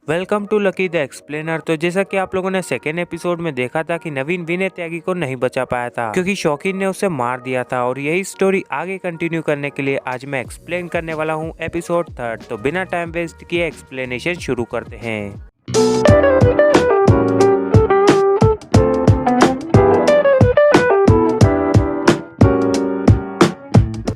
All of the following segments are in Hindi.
Welcome to Lucky the explainer. तो जैसा कि आप लोगों ने सेकेंड एपिसोड में देखा था कि नवीन विनय त्यागी को नहीं बचा पाया था क्योंकि शौकीन ने उसे मार दिया था, और यही स्टोरी आगे कंटिन्यू करने के लिए आज मैं एक्सप्लेन करने वाला हूँ एपिसोड 3। तो बिना टाइम वेस्ट किए एक्सप्लेनेशन शुरू करते हैं।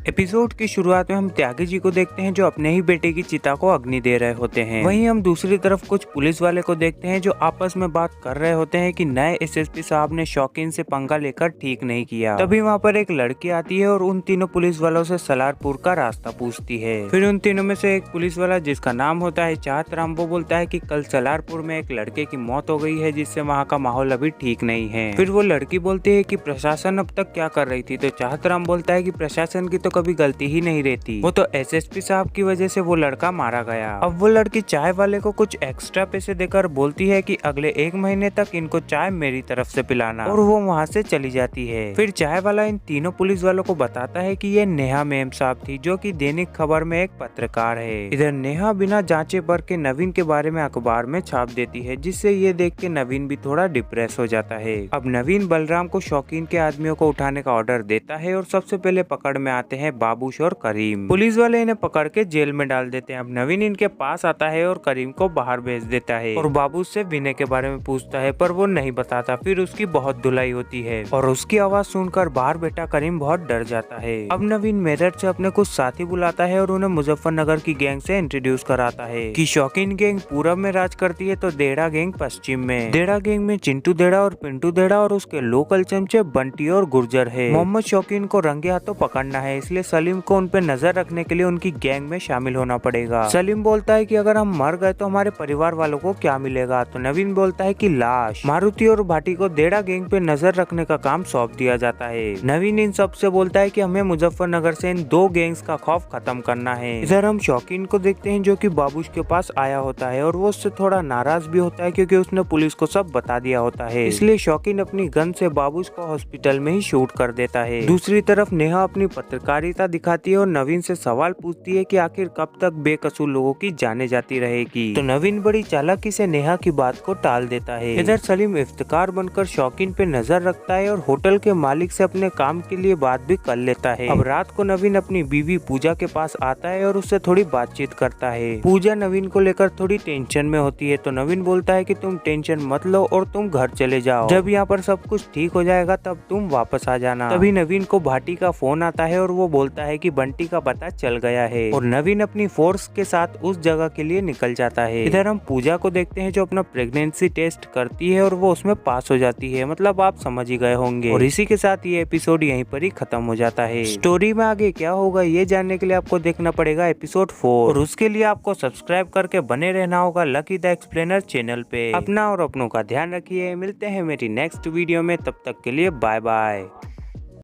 एपिसोड की शुरुआत में हम त्यागी जी को देखते हैं जो अपने ही बेटे की चिता को अग्नि दे रहे होते हैं। वहीं हम दूसरी तरफ कुछ पुलिस वाले को देखते हैं जो आपस में बात कर रहे होते हैं कि नए एसएसपी साहब ने शौकीन से पंगा लेकर ठीक नहीं किया। तभी वहाँ पर एक लड़की आती है और उन तीनों पुलिस वालों से सलारपुर का रास्ता पूछती है। फिर उन तीनों में से एक पुलिस वाला जिसका नाम होता है चाहत राम, वो बोलता है कि कल सलारपुर में एक लड़के की मौत हो गई है जिससे वहाँ का माहौल अभी ठीक नहीं है। फिर वो लड़की बोलती है कि प्रशासन अब तक क्या कर रही थी, तो चाहत राम बोलता है कि प्रशासन की तो कभी गलती ही नहीं रहती, वो तो एसएसपी साहब की वजह से वो लड़का मारा गया। अब वो लड़की चाय वाले को कुछ एक्स्ट्रा पैसे देकर बोलती है कि अगले 1 महीने तक इनको चाय मेरी तरफ से पिलाना, और वो वहाँ से चली जाती है। फिर चाय वाला इन तीनों पुलिस वालों को बताता है कि ये नेहा मेम साहब थी जो कि दैनिक खबर में एक पत्रकार है। इधर नेहा बिना जांचे पर के नवीन के बारे में अखबार में छाप देती है, जिससे ये देख के नवीन भी थोड़ा डिप्रेस हो जाता है। अब नवीन बलराम को शौकीन के आदमियों को उठाने का ऑर्डर देता है और सबसे पहले पकड़ में आते हैं बाबूश और करीम। पुलिस वाले इन्हें पकड़ के जेल में डाल देते हैं। अब नवीन इनके पास आता है और करीम को बाहर भेज देता है और बाबूश से विनय के बारे में पूछता है, पर वो नहीं बताता। फिर उसकी बहुत धुलाई होती है और उसकी आवाज सुनकर बाहर बैठा करीम बहुत डर जाता है। अब नवीन मेरठ से अपने कुछ साथी बुलाता है और उन्हें मुजफ्फरनगर की गैंग से इंट्रोड्यूस कराता है कि शौकीन गैंग पूरब में राज करती है तो देड़ा गैंग पश्चिम में। देड़ा गैंग में चिंटू देड़ा और पिंटू देड़ा और उसके लोकल चमचे बंटी और गुर्जर है। मोहम्मद शौकीन को रंगे हाथों पकड़ना है, इसलिए सलीम को उन पे नजर रखने के लिए उनकी गैंग में शामिल होना पड़ेगा। सलीम बोलता है कि अगर हम मर गए तो हमारे परिवार वालों को क्या मिलेगा, तो नवीन बोलता है कि लाश। मारुति और भाटी को देड़ा गैंग पे नजर रखने का काम सौंप दिया जाता है। नवीन इन सब से बोलता है कि हमें मुजफ्फरनगर से इन 2 गैंग्स का खौफ खत्म करना है। इधर हम शौकीन को देखते हैं जो कि बाबूश के पास आया होता है और वो उससे थोड़ा नाराज भी होता है क्योंकि उसने पुलिस को सब बता दिया होता है। इसलिए शौकीन अपनी गन से बाबूश को हॉस्पिटल में ही शूट कर देता है। दूसरी तरफ नेहा अपनी पत्रकारिता दिखाती है और नवीन से सवाल पूछती है कि आखिर कब तक बेकसूर लोगों की जाने जाती रहेगी। तो नवीन बड़ी चालाकी से नेहा की बात को टाल देता है। इधर सलीम इफ्तिकार बनकर शौकीन पे नजर रखता है और होटल के मालिक से अपने काम के लिए बात भी कर लेता है। अब रात को नवीन अपनी बीवी पूजा के पास आता है और उससे थोड़ी बातचीत करता है। पूजा नवीन को लेकर थोड़ी टेंशन में होती है, तो नवीन बोलता है कि तुम टेंशन मत लो और तुम घर चले जाओ, जब यहाँ पर सब कुछ ठीक हो जाएगा तब तुम वापस आ जाना। तभी नवीन को भाटी का फोन आता है और वो बोलता है कि बंटी का पता चल गया है और नवीन अपनी फोर्स के साथ उस जगह के लिए निकल जाता है। इधर हम पूजा को देखते हैं जो अपना प्रेगनेंसी टेस्ट करती है और वो उसमें पास हो जाती है, मतलब आप समझ ही गए होंगे। और इसी के साथ ये एपिसोड यहीं पर ही खत्म हो जाता है। स्टोरी में आगे क्या होगा ये जानने के लिए आपको देखना पड़ेगा एपिसोड 4, और उसके लिए आपको सब्सक्राइब करके बने रहना होगा लकी द एक्सप्लेनर चैनल पे। अपना और अपनों का ध्यान रखिए। मिलते हैं मेरी नेक्स्ट वीडियो में, तब तक के लिए बाय बाय।